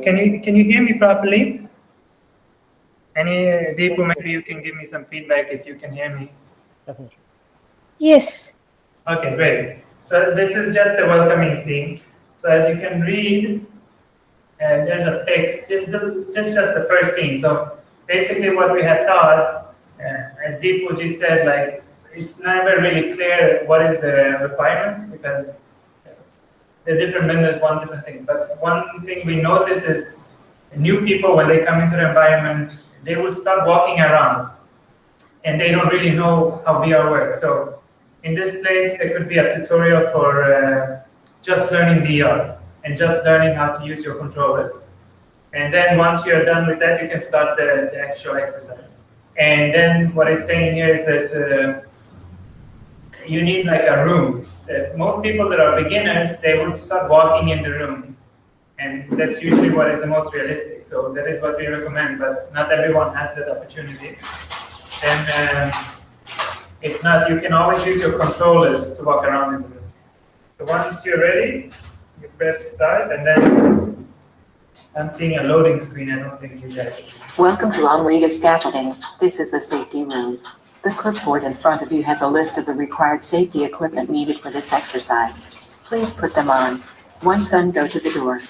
Can you hear me properly? Deepu, maybe you can give me some feedback if you can hear me. Definitely. Yes. Okay, great. So this is just a welcoming scene. So as you can read, there's a text, just the first scene. So basically what we had thought, as Deepu said, like it's never really clear what is the requirements because the different vendors want different things. But one thing we notice is new people, when they come into the environment, they will start walking around and they don't really know how VR works. So in this place, there could be a tutorial for just learning VR and just learning how to use your controllers. And then once you're done with that, you can start the actual exercise. And then what it's saying here is that you need like a room. Most people that are beginners, they would start walking in the room. And that's usually what is the most realistic. So that is what we recommend, but not everyone has that opportunity. Then if not, you can always use your controllers to walk around in the room. So once you're ready, you press start, and then I'm seeing a loading screen. I don't think you guys. Welcome to Ammachi Scaffolding. This is the safety room. The clipboard in front of you has a list of the required safety equipment needed for this exercise. Please put them on. Once done, go to the door.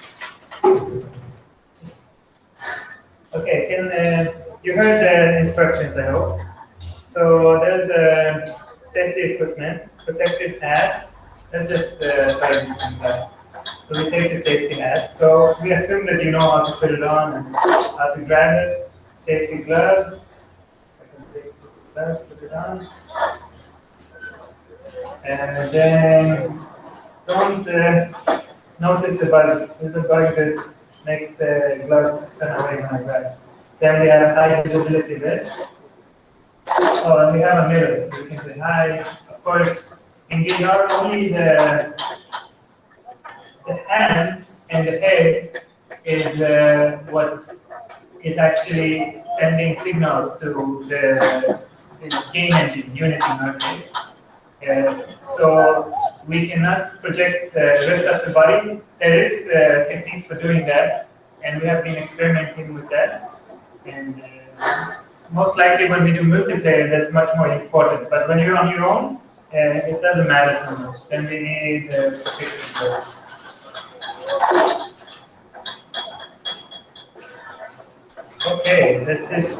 Okay, you heard the instructions, I hope. So there's a safety equipment, protective hat. Let's just try this inside. So we take the safety hat. So we assume that you know how to put it on and how to grab it. Safety gloves. I can take the gloves, put it on. And then don't notice the bugs. There's a bug that makes the glove turn away when I grab. Then we have high visibility vest. Oh, and we have a mirror, so we can say hi. Of course, in VR, only the hands and the head is what is actually sending signals to the game engine, Unity in our case. So we cannot project the rest of the body. There is techniques for doing that, and we have been experimenting with that. And most likely when we do multiplayer, that's much more important. But when you're on your own, it doesn't matter so much. Then we need protective gloves. Okay, that's it.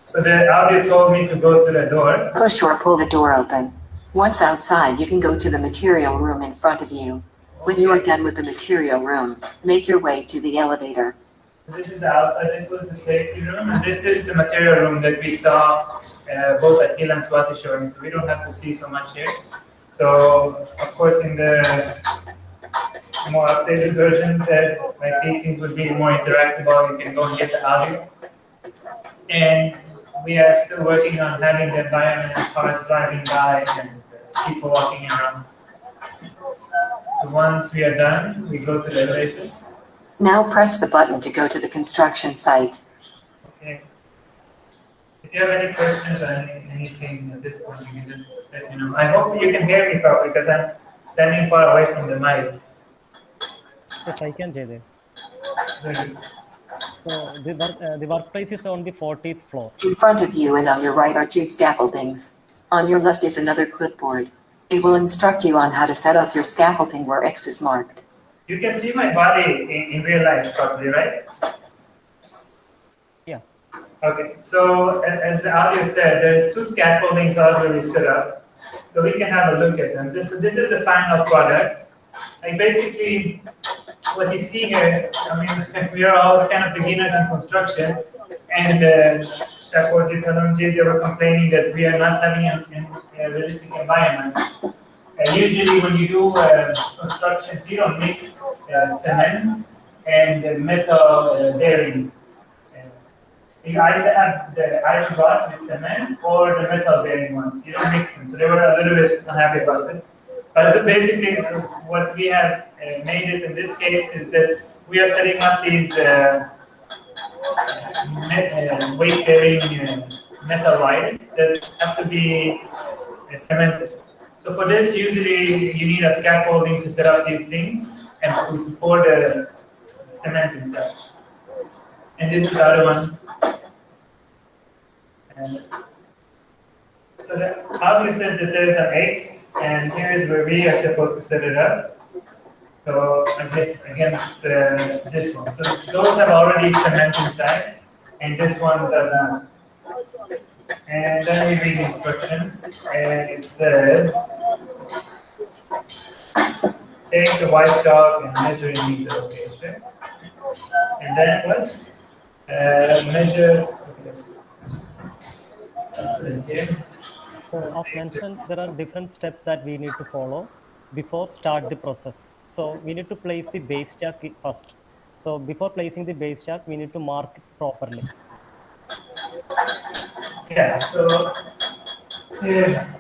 So the audio told me to go to the door. Push or pull the door open. Once outside, you can go to the material room in front of you. When you are done with the material room, make your way to the elevator. This is the outside, this was the safety room, and this is the material room that we saw both Akil and Swati showing, so we don't have to see so much here. So, of course, in the more updated version, like these things would be more interactable, you can go and get the audio. And we are still working on having the environment of cars driving by and people walking around. So once we are done, we go to the elevator. Now press the button to go to the construction site. Okay. If you have any questions or anything at this point, you can just let me know. I hope you can hear me properly because I'm standing far away from the mic. Yes, I can, Jay. Good. So the workplace is on the 40th floor. In front of you and on your right are two scaffoldings. On your left is another clipboard. It will instruct you on how to set up your scaffolding where X is marked. You can see my body in real life properly, right? Yeah. Okay, so as the audio said, there's two scaffoldings already set up. So we can have a look at them. This is the final product. Like basically, what you see here, I mean, we are all kind of beginners in construction, and Scaffolding, they were complaining that we are not having a realistic environment. Usually when you do constructions, you don't mix cement and metal bearing. You either have the iron rods with cement or the metal bearing ones. You don't mix them. So they were a little bit unhappy about this. But basically what we have made it in this case is that we are setting up these weight-bearing metal wires that have to be cemented. So for this, usually you need a scaffolding to set up these things and to pour the cement inside. And this is the other one. And so that how said that there's an X, and here's where we are supposed to set it up. So I guess against this one. So those have already cement inside, and this one does not. And then we read instructions, and it says, take the white chalk and measure in meter location. And then what? Measure. Okay, let's here. So as mentioned, there are different steps that we need to follow before start the process. So we need to place the base jack first. So before placing the base jack, we need to mark it properly. Yeah, so here.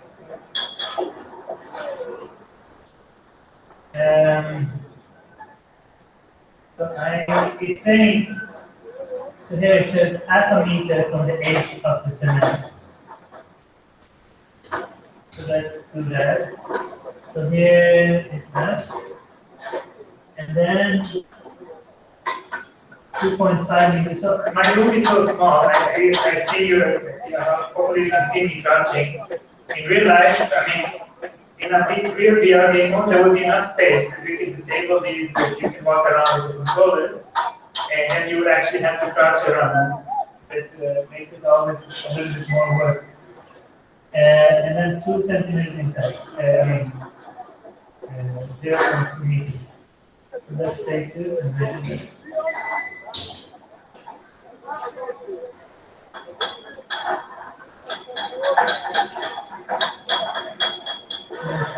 It's saying, so here it says half a meter from the edge of the cement. So let's do that. So here is that. And then 2.5 meters. So my room is so small. I see you, hopefully you can see me crouching. In real life, I mean, in a real VR game mode, there would be enough space that we can disable these, that you can walk around with the controllers, and then you would actually have to crouch around. It makes it always a little bit more work. And then 2 centimeters inside. 0.2 meters. So let's take this and measure it.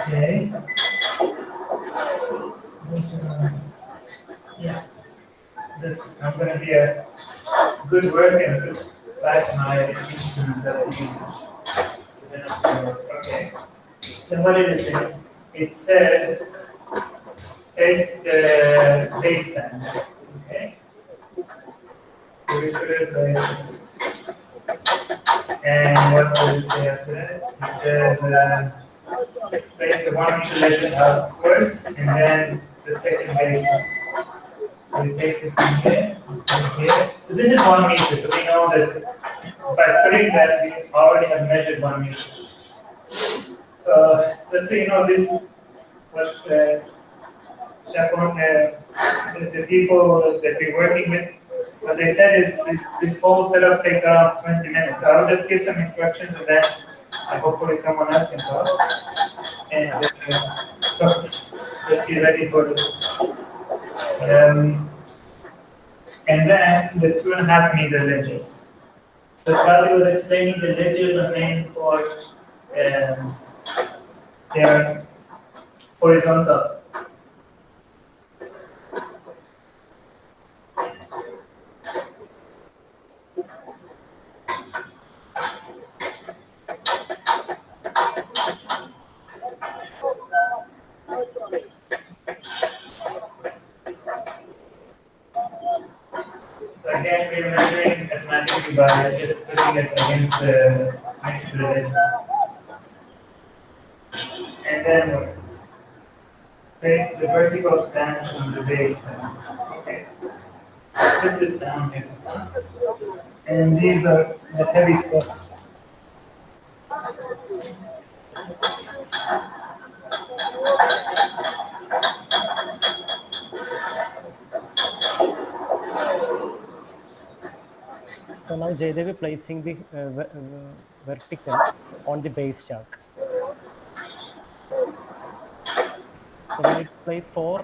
Okay. Yeah. I'm going to be a good work and put back my instruments that I use. So then I'm going to work. Okay. Then what did it say? It said paste the base stand. Okay. So we put it like, and what does it say after that? It says place the 1 meter legend outwards, and then the second base. So we take this one here, and here. So this is 1 meter, so we know that by putting that, we already have measured 1 meter. So just so you know, this what the people that we're working with, what they said is this whole setup takes around 20 minutes. So I'll just give some instructions, and then hopefully someone else can talk. And so just be ready for this. And then the 2.5 meter ledgers. So Scotty was explaining the ledgers are made for they're horizontal. So again, we're measuring mathematically by just putting it against the next to the edge. And then what? Place the vertical stance on the base stance. Okay. Put this down here. And these are the heavy stuff. So now Jaydev is placing the vertical on the base jack. So we need to place 4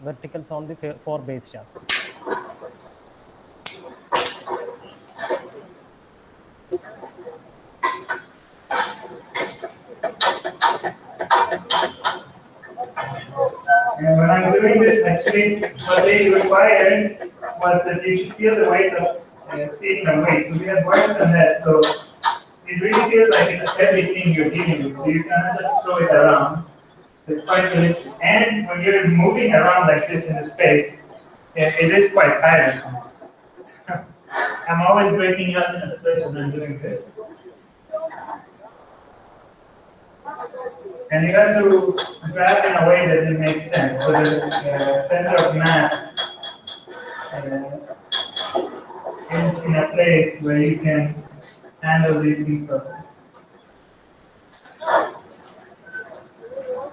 verticals on the 4 base jack. And when I'm doing this, actually, what they required was that you should feel the weight of feet and weight. So we have worked on that. So it really feels like it's everything you're dealing with. So you cannot just throw it around. It's quite realistic. And when you're moving around like this in the space, it is quite tiring. I'm always breaking out in a sweat when I'm doing this. And you have to grab in a way that it makes sense. So the center of mass is in a place where you can handle these things properly.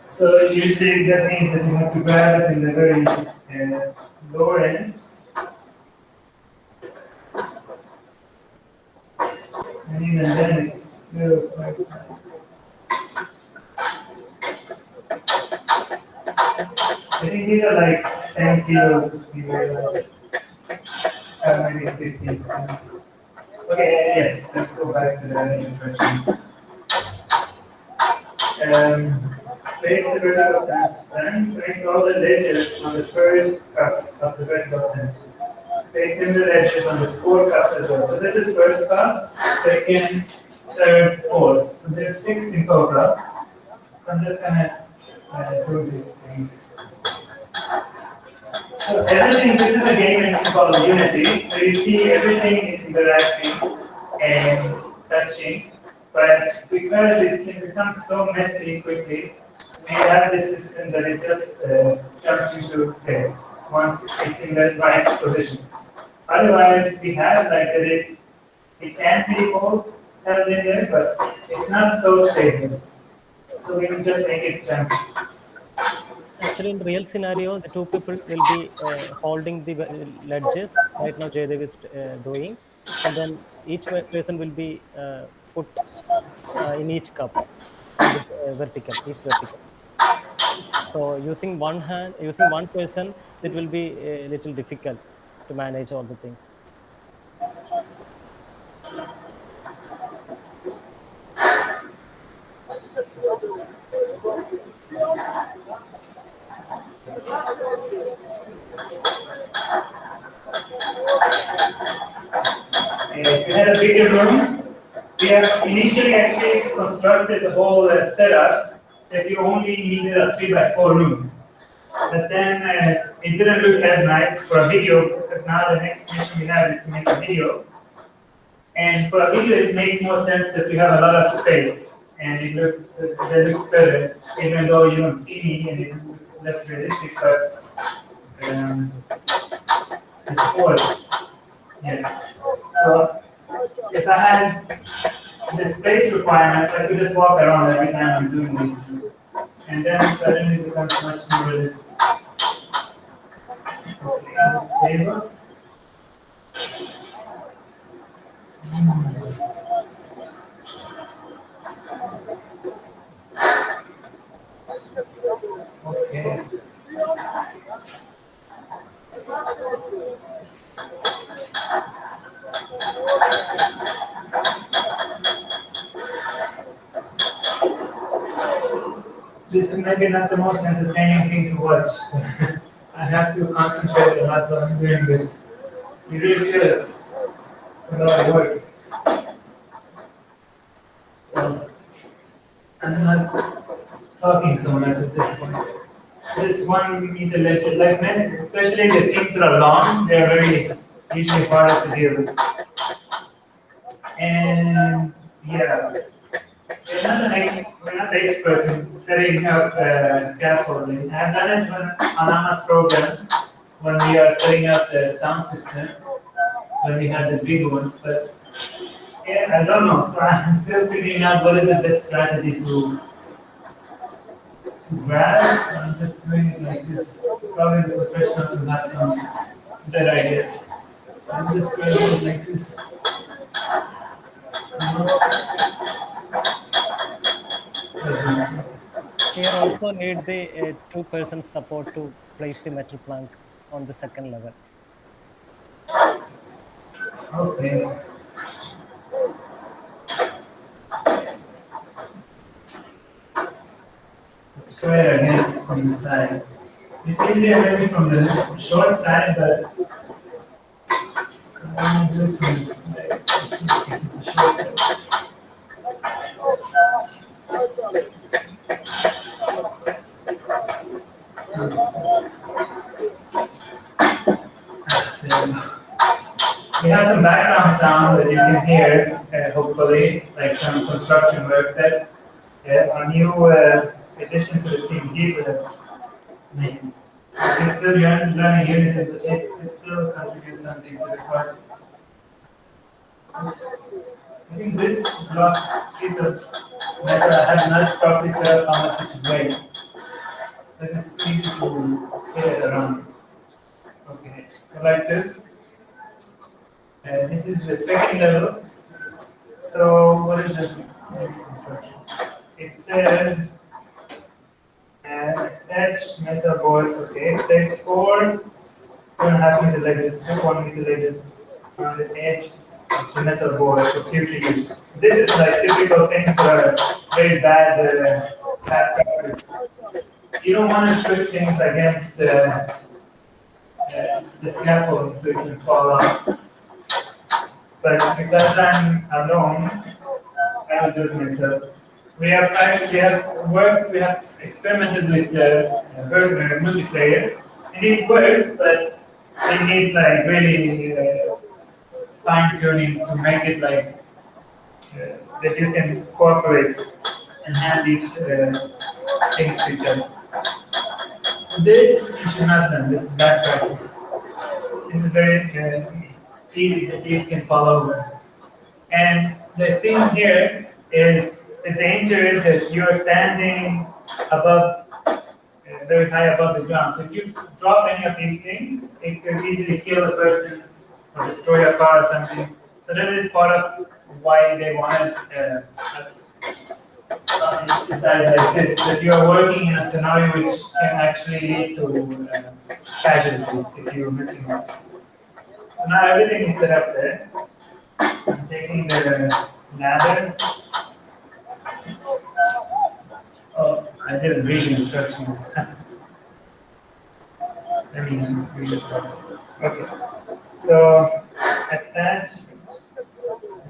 So usually that means that you have to grab it in the very lower ends. And even then it's still quite fine. I think these are like 10 kilos, maybe 15. Okay, yes, let's go back to the instructions. Place the vertical stand, bring all the ledges on the first cups of the vertical stand. Place similar edges on the 4 cups as well. So this is first cup, second, third, fourth. So there's 6 in total. So I'm just gonna do these things. So everything, this is a game called Unity. So you see everything is interacting and touching. But because it can become so messy quickly, we have this system that it just jumps into place once it's in the right position. Otherwise, we have like that it can be all held in there, but it's not so stable. So we will just make it jump. Actually, in real scenario, the 2 people will be holding the ledges. Right now, Jaydev is doing, and then each person will be put in each cup on the each vertical. So using one person, it will be a little difficult to manage all the things. If you had a bigger room, we have initially actually constructed the whole setup that you only needed a 3x4 room. But then it didn't look as nice for a video because now the next mission we have is to make a video. And for a video, it makes more sense that we have a lot of space and it looks better, even though you don't see me and it looks less realistic. But it works. Yeah. So if I had the space requirements, I could just walk around every time I'm doing these. And then suddenly it becomes much more realistic. Okay, let's save it. Okay. This is maybe not the most entertaining thing to watch. I have to concentrate a lot when I'm doing this. You really feel it's a lot of work. So I'm not talking so much at this point. This 1 meter ledger, like many, especially the things that are long, they're very usually harder to deal with. And yeah, we're not the experts in setting up scaffolding. I've done it on Ammachi programs when we are setting up the sound system, when we have the big ones, but yeah, I don't know. So I'm still figuring out what is the best strategy to grab. So I'm just doing it like this. Probably the professionals will have some better ideas. So I'm just grabbing it like this. Here also need the 2-person support to place the metal plank on the second level. Okay. Let's try it again from the side. It's easier maybe from the short side, but I want to do it from the side. It's a shortcut. We have some background sound that you can hear, hopefully, like some construction work that a new addition to the team Deep has made. It's still learning unit of the chip. It still contributes something to the project. Oops. I think this block piece of metal I have not properly set up how much it should weigh. But it's easy to hit it around. Okay, so like this. This is the second level. So what is this next instruction? It says attach metal boards. Okay, place 4.5 meter ledges, 1 meter ledges on the edge of the metal board for future use. This is like typical things that are very bad practice. You don't want to shoot things against the scaffolding so it can fall off. But because I'm alone, I will do it myself. We have experimented with the burger multiplayer, and it works, but it needs like really fine tuning to make it like that you can cooperate and hand each things to each other. So this you should not done. This is bad practice. This is very easy that these can fall over. And the thing here is the danger is that you are standing above, very high above the ground. So if you drop any of these things, it could easily kill a person or destroy a car or something. So that is part of why they wanted an exercise like this, that you are working in a scenario which can actually lead to casualties if you're missing it. So now everything is set up there. I'm taking the ladder. Oh, I didn't read the instructions. Let me read it. Okay. So attach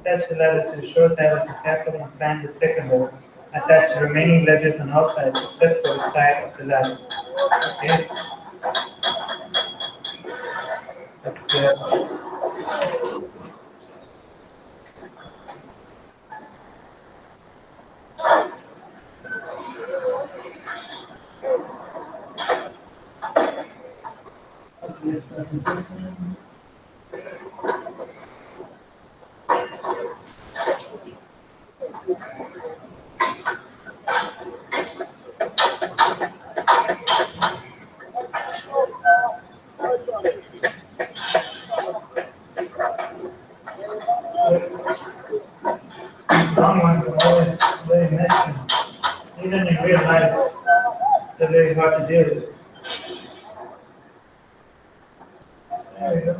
the ladder to the short side of the scaffolding and climb the second level. Attach the remaining ledges on all sides except for the side of the ladder. Okay. That's the let's start with this one. Long ones are always very messy. Even in real life, they're very hard to deal with. There we go.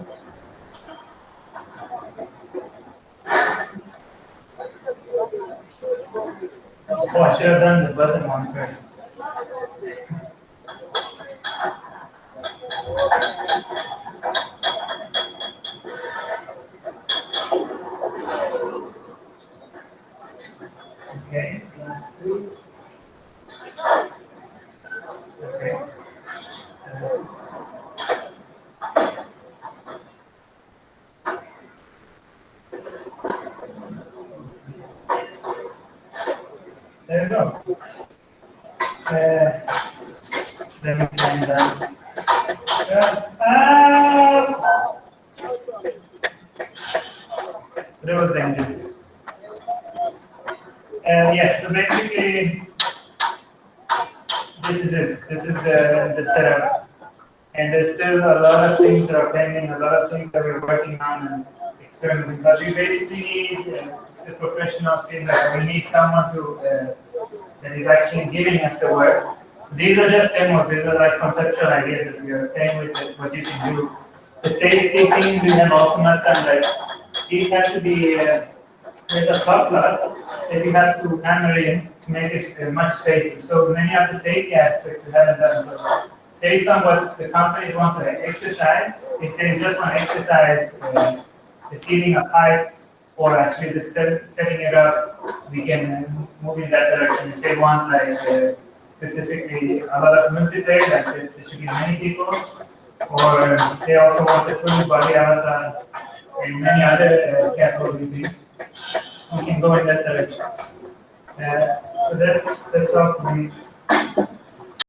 Oh, I should have done the button one first. Okay, last two. Okay. There you go. Let me climb down. So that was dangerous. Yeah, so basically, this is it. This is the setup. And there's still a lot of things that are pending, a lot of things that we're working on and experimenting. But we basically need the professionals in that. We need someone to that is actually giving us the work. So these are just demos. These are like conceptual ideas that we are playing with, what you can do. The safety things we have also not done. Like these have to be. There's a top lot that you have to hammer in to make it much safer. So many of the safety aspects we haven't done. So based on what the companies want to exercise, if they just want to exercise the feeling of heights or actually the setting it up, we can move in that direction. If they want like specifically a lot of multiplayer, like there should be many people, or they also want the full body avatar and many other scaffolding things, we can go in that direction. So that's all for me.